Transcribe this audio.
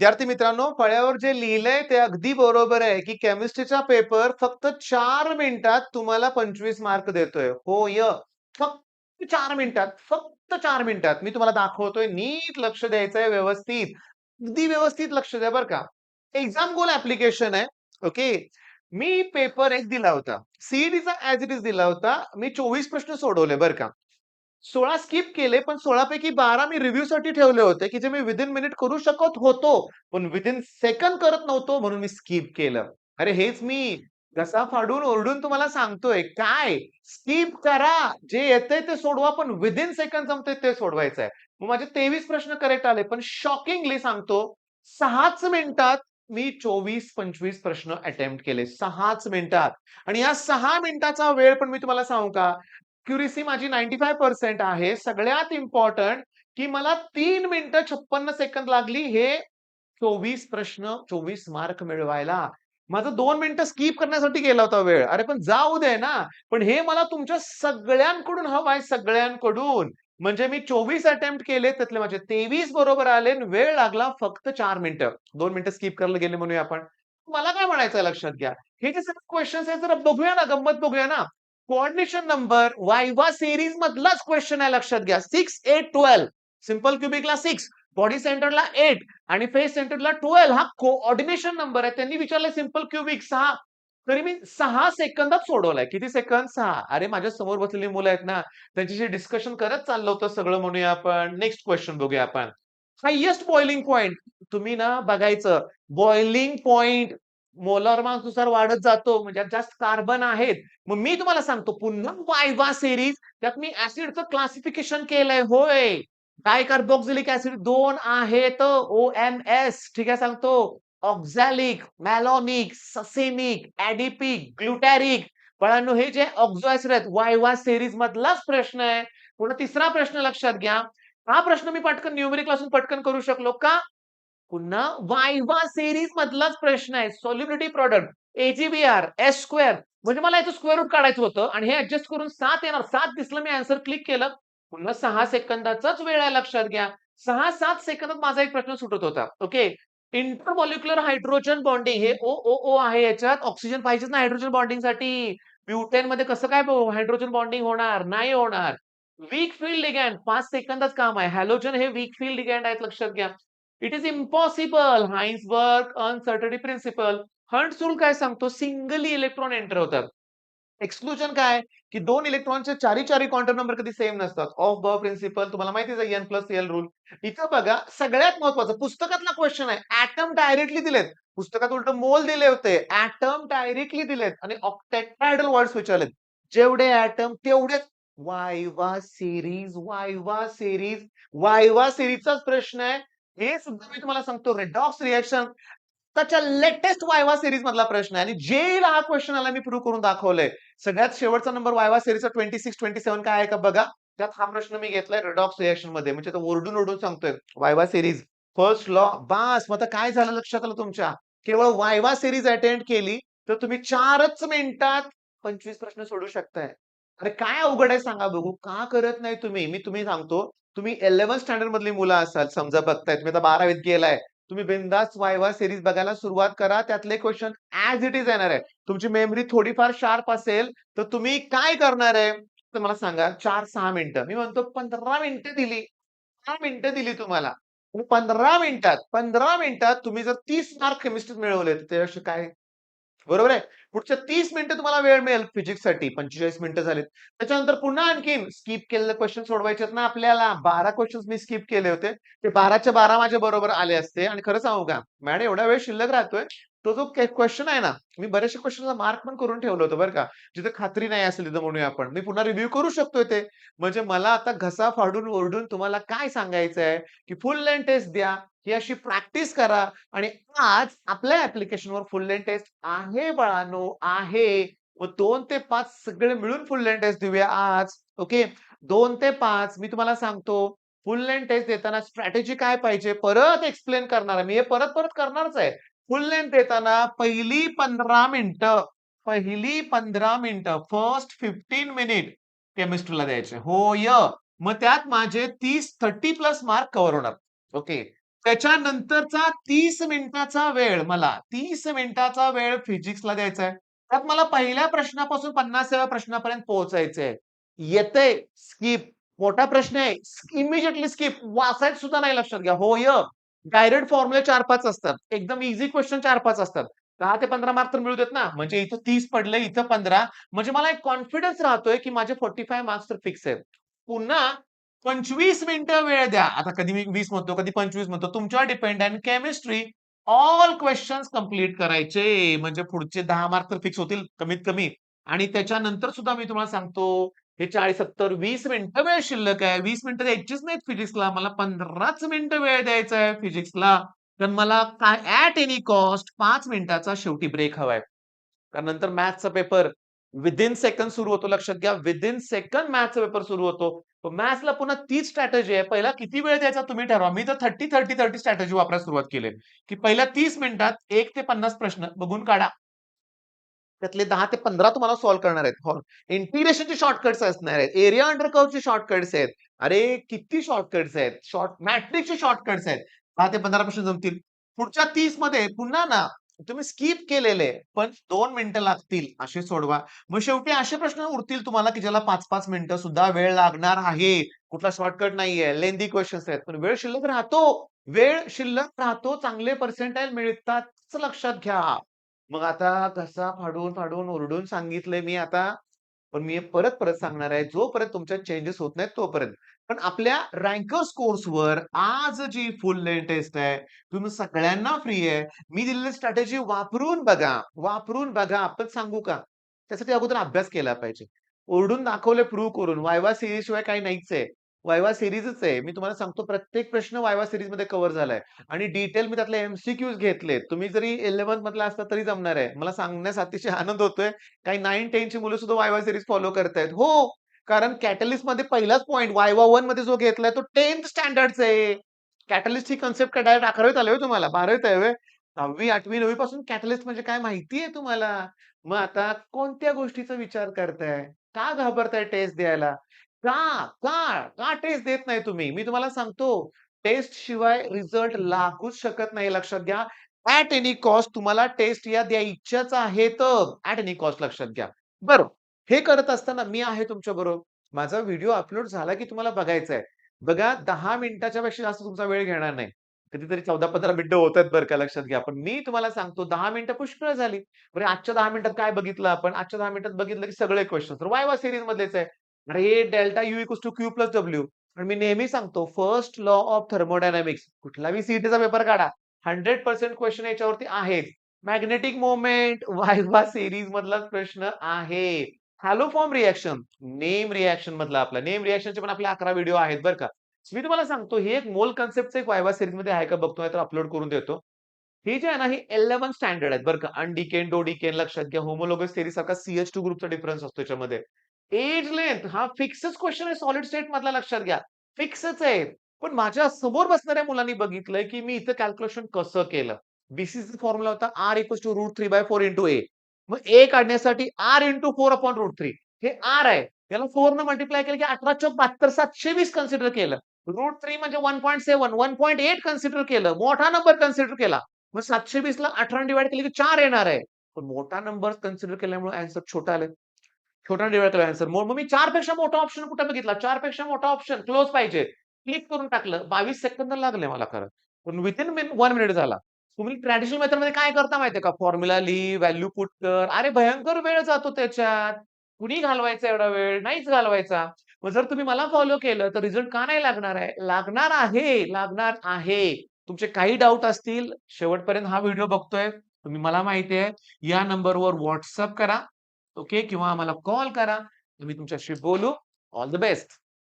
विद्यार्थी मित्रांनो, फळ्यावर जे लिहिलंय ते अगदी बरोबर आहे, की केमिस्ट्रीचा पेपर फक्त 4 मिनिटात तुम्हाला 25 मार्क देतोय. होय. फक्त 4 मिनिटात, फक्त 4 मिनिटात. मी तुम्हाला दाखवतोय. नीट लक्ष द्यायचंय व्यवस्थित. अगदी व्यवस्थित लक्ष द्या बरं का. एक्झाम गोल ॲप्लिकेशन आहे. ओके. मी पेपर 1 दिला होता. सीईटीचा ॲज इट इज दिला होता. मी 24 प्रश्न सोडवले बरं का. 16 स्किप केले, पण 16 पैकी 12 मी रिव्ह्यूसाठी ठेवले होते, की जे मी विथिन मिनिट करू शकत होतो. पण विथिन सेकंड करत नव्हतो म्हणून मी स्किप केलं. अरे हेच मी घसा फाडून ओरडून तुम्हाला सांगतोय. काय? स्किप करा. जे येतंय ते सोडवा, पण विथिन सेकंड जमतंय ते सोडवायचंय. मग माझे 23 प्रश्न करेक्ट आले. पण शॉकिंगली सांगतो 6च मिनिटात मी 24-25 प्रश्न अटेम्प्ट केले. 6च मिनिटात. आणि या 6 मिनिटाचा वेळ पण मी तुम्हाला सांगू का? ॲक्युरसी माझी 95% आहे. सगळ्यात इम्पोर्टंट की मला 3 मिनिटं 56 सेकंद लागली हे 24 प्रश्न 24 मार्क मिळवायला. माझं 2 मिनिटं स्किप करण्यासाठी गेला होता वेळ. अरे पण जाऊ दे ना. पण हे मला तुमच्या सगळ्यांकडून हवं आहे, सगळ्यांकडून. म्हणजे मी 24 अटेम्प्ट केले, त्यातले माझे 23 बरोबर आले आणि वेळ लागला फक्त 4 मिनिटं. 2 मिनिटं स्किप करायला गेले म्हणूया आपण. मला काय म्हणायचंय लक्षात घ्या. हे जे सगळे क्वेशन्स आहेत जरा बघूया ना, गंमत बघूया ना. कोऑर्डिनेशन नंबर वायवा सीरीज मधलाच क्वेश्चन आहे लक्षात घ्या. 6, 8, 12. सिंपल क्युबिकला 6, बॉडी सेंटरला 8 आणि फेस सेंटरला 12 हा कोऑर्डिनेशन नंबर आहे. त्यांनी विचारलंय सिंपल क्युबिक 6. तरी मी 6 सेकंदात सोडवलाय. किती सेकंद? 6. अरे माझ्या समोर बसलेली मुलं आहेत ना, त्यांच्याशी डिस्कशन करत चाललं होतं सगळं म्हणूया आपण. नेक्स्ट क्वेश्चन बघूया आपण. हायेस्ट बॉइलिंग पॉइंट तुम्ही ना बघायचं. बॉइलिंग पॉइंट मोलार मासनुसार वाढत जातो. म्हणजे जास्त कार्बन आहेत. मग मी तुम्हाला सांगतो पुन्हा वायवा सीरीज त्यात मी ॲसिडचं क्लासिफिकेशन केलंय. होय. डायकार्बोक्सिलिक ॲसिड 2 आहेत. OMS ठीक आहे सांगतो. Oxalic, मॅलोनिक, succinic, ॲडिपिक, ग्लुटॅरिक. बाळांनो हे जे ऑक्झो ॲसिड आहेत वायवा सीरीज मधलाच प्रश्न आहे. पुन्हा तिसरा प्रश्न लक्षात घ्या. हा प्रश्न मी पटकन न्यूमेरिक पासून पटकन करू शकलो का? पुन्हा वायवा सीरीज मधलाच प्रश्न आहे. Solubility product AgBr S square म्हणजे मला याचं स्क्वेअर रूट काढायचं होतं आणि हे ऍडजस्ट करून 7 येणार. 7 दिसलं मी आन्सर क्लिक केलं. पुन्हा 6 सेकंदाचाच वेळ आहे लक्षात घ्या. 6-7 सेकंदात माझा एक प्रश्न सुटत होता. ओके. इंटरमॉलिक्युलर हायड्रोजन बॉन्डिंग हे ओ आहे याच्यात. ऑक्सिजन पाहिजेच ना हायड्रोजन बॉन्डिंगसाठी. ब्युटेन मध्ये कसं काय हायड्रोजन बॉन्डिंग होणार? नाही होणार. वीक फील्ड लिगॅन्ड 5 सेकंदात काम आहे. हॅलोजन हे वीक फील्ड लिगॅन्ड आहेत लक्षात घ्या. It is impossible. Heisenberg uncertainty principle. Hund's rule काय सांगतो? सिंगली इलेक्ट्रॉन एंटर होतात. एक्सक्लुजन काय? की 2 इलेक्ट्रॉनचे चारी क्वांटम नंबर कधी सेम नसतात. ऑफ बर्ग प्रिन्सिपल तुम्हाला माहितीच आहे N+L रूल. इथं बघा सगळ्यात महत्वाचं पुस्तकातला क्वेश्चन आहे. ॲटम डायरेक्टली दिलेत. पुस्तकात उलट मोल दिले होते. ॲटम डायरेक्टली दिलेत आणि ऑक्टेट्राहेड्रल वर्ड्स विचारलेत. जेवढे ॲटम तेवढेच viva series, viva series, viva सीरीजचाच प्रश्न आहे. हे सुद्धा मी तुम्हाला सांगतो रेडॉक्स रिएक्शन त्याच्या लेटेस्ट वायवा सीरीज मधला प्रश्न आहे आणि जेईला हा क्वेश्चन आला मी प्रूव्ह करून दाखवलंय. सगळ्यात शेवटचा नंबर वायवा सीरीजचा 26-27 काय आहे का बघा. त्यात हा प्रश्न मी घेतलाय रेडॉक्स रिएक्शन मध्ये. म्हणजे तो ओरडून सांगतोय वायवा सीरीज फर्स्ट लॉ बास. मग आता काय झालं लक्षात आलं तुमच्या? केवळ वायवा सीरीज अटेंड केली तर तुम्ही 4च मिनिटात 25 प्रश्न सोडवू शकताय. अरे काय अवघड आहे सांगा बघू. का करत नाही तुम्ही? मी तुम्ही सांगतो. तुम्ही 11th स्टँडर्ड मधली मुलं असाल समजा बघताय. तुम्ही आता 12वीत गेलाय. तुम्ही बिनधास्त वायवा सीरीज बघायला सुरुवात करा. त्यातले क्वेश्चन ॲज इट इज येणार आहे. तुमची मेमरी थोडीफार शार्प असेल, तर तुम्ही काय करणार आहे? तर मला सांगा 4-6 मिनिटं. मी म्हणतो 15 मिनिटं दिली. 10 मिनिटं दिली तुम्हाला. 15 मिनिटात तुम्ही जर 30 मार्क केमिस्ट्रीत मिळवले, तर त्यापेक्षा काय बरोबर आहे. पुढच्या 30 मिनिटं तुम्हाला वेळ मिळेल फिजिक्ससाठी. 45 मिनिटं झालीत. त्याच्यानंतर पुन्हा आणखीन स्किप केलेले क्वेश्चन सोडवायचे आहेत ना आपल्याला. 12 क्वेश्चन्स मी स्किप केले होते. ते 12च्या 12 माझ्या बरोबर आले असते आणि खरं सांगू का, मॅडम एवढा वेळ शिल्लक राहतोय. तो जो क्वेश्चन आहे ना, मी बऱ्याचशा क्वेश्चनचा मार्क पण करून ठेवलं होतं बरं का. जिथे खात्री नाही असेल तिथं म्हणूया आपण. मी पुन्हा रिव्ह्यू करू शकतोय ते. म्हणजे मला आता घसा फाडून ओरडून तुम्हाला काय सांगायचंय, की फुल लेंथ टेस्ट द्या. ही अशी प्रॅक्टिस करा आणि आज आपल्या ॲप्लिकेशनवर फुल लेंथ टेस्ट आहे बाळांनो, आहे. मग 2 ते 5 सगळे मिळून फुल लेंथ टेस्ट देऊया आज. ओके. 2 ते 5 मी तुम्हाला सांगतो, फुल लेंथ टेस्ट देताना स्ट्रॅटेजी काय पाहिजे परत एक्सप्लेन करणार आहे. मी हे परत करणारच आहे. फुल लेंथ देताना पहिली 15 मिनिटं फर्स्ट 15 मिनिट केमिस्ट्रीला द्यायचे. होय. मग त्यात माझे 30 प्लस मार्क कव्हर होणार. ओके. त्याच्यानंतरचा 30 मिनिटाचा वेळ मला 30 मिनिटाचा वेळ फिजिक्सला द्यायचा आहे. त्यात मला पहिल्या प्रश्नापासून 50व्या प्रश्नापर्यंत पोहोचायचंय. येतंय, स्किप. मोठा प्रश्न आहे, इमिडिएटली स्किप. वाचायचं सुद्धा नाही लक्षात घ्या. होय. डायरेक्ट फॉर्म्युले 4-5 असतात. एकदम ईझी क्वेश्चन 4-5 असतात. 10 ते 15 मार्क तर मिळू देत ना. म्हणजे इथं 30 पडले, इथं 15. म्हणजे मला एक कॉन्फिडन्स राहतोय, की माझे 45 मार्क्स तर फिक्स आहेत. पुन्हा 25 मिनिटं वेळ द्या. आता कधी मी 20 म्हणतो, कधी 25 म्हणतो. तुमच्यावर डिपेंड आहे. केमिस्ट्री ऑल क्वेशन्स कंप्लीट करायचे. म्हणजे पुढचे 10 मार्क तर फिक्स होतील कमीत कमी. आणि त्याच्यानंतर सुद्धा मी तुम्हाला सांगतो, हे 40, 70, 20 मिनिटं वेळ शिल्लक आहे. 20 मिनिटं द्यायचीच नाहीत फिजिक्सला. मला 15च मिनिटं वेळ द्यायचा आहे फिजिक्सला. तर मला काय ॲट एनी कॉस्ट 5 मिनिटाचा शेवटी ब्रेक हवाय. त्यानंतर मॅथ्सचा पेपर विथिन सेकंड सुरू होतो. लक्षात घ्या, विथिन सेकंड मॅथ्सचा पेपर सुरू होतो. मॅथ्सला पुन्हा तीच स्ट्रॅटेजी आहे. पहिला किती वेळ द्यायचा तुम्ही ठरवा. मी तर 30-30-30 स्ट्रॅटेजी वापरायला सुरुवात केली, की पहिल्या 30 मिनिटात 1 ते 50 प्रश्न बघून काढा. त्यातले 10 ते 15 तुम्हाला सॉल्व्ह करणार आहेत. इंटिग्रेशनचे शॉर्टकट्स असणार आहेत. एरिया अंडर कर्व्हचे शॉर्टकट्स आहेत. अरे किती शॉर्टकट्स आहेत. मॅट्रिक्सचे शॉर्टकट्स आहेत. 10 ते 15 प्रश्न जमतील. पुढच्या 30 मध्ये पुन्हा ना तुम्ही स्किप केलेले पण 2 मिनिटं लागतील असे सोडवा. मग शेवटी असे प्रश्न उरतील तुम्हाला, की ज्याला 5-5 मिनिटं सुद्धा वेळ लागणार आहे. कुठला शॉर्टकट नाहीये. लेंदी क्वेशन्स आहेत. पण वेळ शिल्लक राहतो. वेळ शिल्लक राहतो. चांगले पर्सेंटाइल मिळतातच लक्षात घ्या. मग आता घसा फाडून ओरडून सांगितलंय मी आता. पण मी परत सांगणार आहे. जोपर्यंत तुमच्यात चेंजेस होत नाहीत तोपर्यंत. पण आपल्या रँकर्स कोर्सवर आज जी फुल लेंथ टेस्ट आहे, तुम्ही सगळ्यांना फ्री आहे. मी दिलेली स्ट्रॅटेजी वापरून बघा. वापरून बघा. पण सांगू का? त्यासाठी अगोदर अभ्यास केला पाहिजे. ओरडून दाखवलंय प्रूव्ह करून. वायवा सीरीज शिवाय काही नाहीच आहे. वायवा सीरीजच आहे. मी तुम्हाला सांगतो प्रत्येक प्रश्न वायवा सीरीजमध्ये कव्हर झालाय. आणि डिटेल मी त्यातले एम-सी-क्यूज घेतलेत. तुम्ही जरी 11th मधला असता तरी जमणार आहे. मला सांगण्यास अतिशय आनंद होतोय. काही 9-10 ची मुलं सुद्धा वायवा सीरीज फॉलो करतायत. हो, कारण कॅटलिस्टमध्ये पहिलाच पॉइंट वायवा 1 मध्ये जो घेतलाय तो 10th स्टँडर्डचा आहे. कॅटलिस्ट ही कन्सेप्ट काय डायरेक्ट 11वीत आली होय तुम्हाला? 12वीत आहे होय? 6वी, 8वी, 9वी पासून कॅटलिस्ट म्हणजे काय माहिती आहे तुम्हाला? मग आता कोणत्या गोष्टीचा विचार करताय? का घाबरताय टेस्ट द्यायला? का? का? का टेस्ट देत नाही तुम्ही? मी तुम्हाला सांगतो, टेस्ट शिवाय रिझल्ट लागूच शकत नाही लक्षात घ्या. ॲट एनी कॉस्ट तुम्हाला टेस्ट या द्यायच्याच आहेत. ॲट एनी कॉस्ट लक्षात घ्या. बरं, हे करत असताना मी आहे तुमच्याबरोबर. माझा व्हिडिओ अपलोड झाला की तुम्हाला बघायचा आहे. बघा 10 मिनिटाच्या पेक्षा जास्त तुमचा वेळ घेणार नाही. कधीतरी 14-15 मिनिटं होतात बरं का लक्षात घ्या. पण मी तुम्हाला सांगतो 10 मिनिटं पुष्कळ झाली. बरं आजच्या 10 मिनिटात काय बघितलं आपण? आजच्या 10 मिनिटात बघितलं की सगळे क्वेश्चन तर वायवा सीरीज मधलेच आहे. अरे delta U equals to Q plus W. आणि मी नेहमी सांगतो फर्स्ट लॉ ऑफ थर्मोडायनामिक्स कुठलाही सीईटीचा पेपर काढा. 100% क्वेश्चन याच्यावरती आहेच. मॅग्नेटिक मोमेंट वायवा सीरीज मधलाच प्रश्न आहे. Hello form reaction, name reaction मधला आपला. नेम रिएक्शनचे पण आपले 11 व्हिडिओ आहेत बरं का. मी तुम्हाला सांगतो हे एक मोल कन्सेप्टचं एक वायवा सीरीजमध्ये आहे का बघतो, नाहीतर अपलोड करून देतो. हे जे आहे ना, हे 11 स्टँडर्ड आहेत बरं का. अनडिकेन, डोडिकेन लक्षात घ्या. होमोलोगस थेरी सारखा CH2 ग्रुपचा डिफरन्स असतो याच्यामध्ये. एज लेंथ हा फिक्सच क्वेश्चन आहे सॉलिड स्टेट मधला लक्षात घ्या. फिक्सच आहे. पण माझ्या समोर बसणाऱ्या मुलांनी बघितलंय, की मी इथं कॅल्क्युलेशन कसं केलं. BCचा फॉर्म्युला होता R=√3/4 इंटू A. मग A काढण्यासाठी R × 4/√3 हे R आहे. याला 4 न मल्टिप्लाय केलं की 18 चौक 72 720 कन्सिडर केलं. √3 म्हणजे 1.7 1.8 कन्सिडर केलं. मोठा नंबर कन्सिडर केला. मग 720 ला 18 डिव्हाईड केलं की 4 येणार आहे. पण मोठा नंबर कन्सिडर केल्यामुळे आन्सर छोटा आलाय. छोटा डिव्हाईड केला आन्सर. मग मी 4 पेक्षा मोठा ऑप्शन कुठे बघितला? 4 पेक्षा मोठा ऑप्शन क्लोज पाहिजे. क्लिक करून टाकलं. 22 सेकंद लागले मला खरं. पण विथिन 1 मिनिट झाला. तुम्ही ट्रॅडिशनल मेथडमध्ये काय करता माहितीये का? फॉर्म्युला लिही, व्हॅल्यू पुट कर. अरे भयंकर वेळ जातो त्याच्यात. कुणी घालवायचा एवढा वेळ? नाहीच घालवायचा. मग जर तुम्ही मला फॉलो केलं तर रिझल्ट का नाही लागणार आहे? लागणार आहे, लागणार आहे. तुमचे काही डाउट असतील, शेवटपर्यंत हा व्हिडिओ बघतोय, तुम्ही मला माहिती आहे, या नंबरवर WhatsApp करा. ओके किंवा आम्हाला कॉल करा. मी तुमच्याशी बोलू. All the best.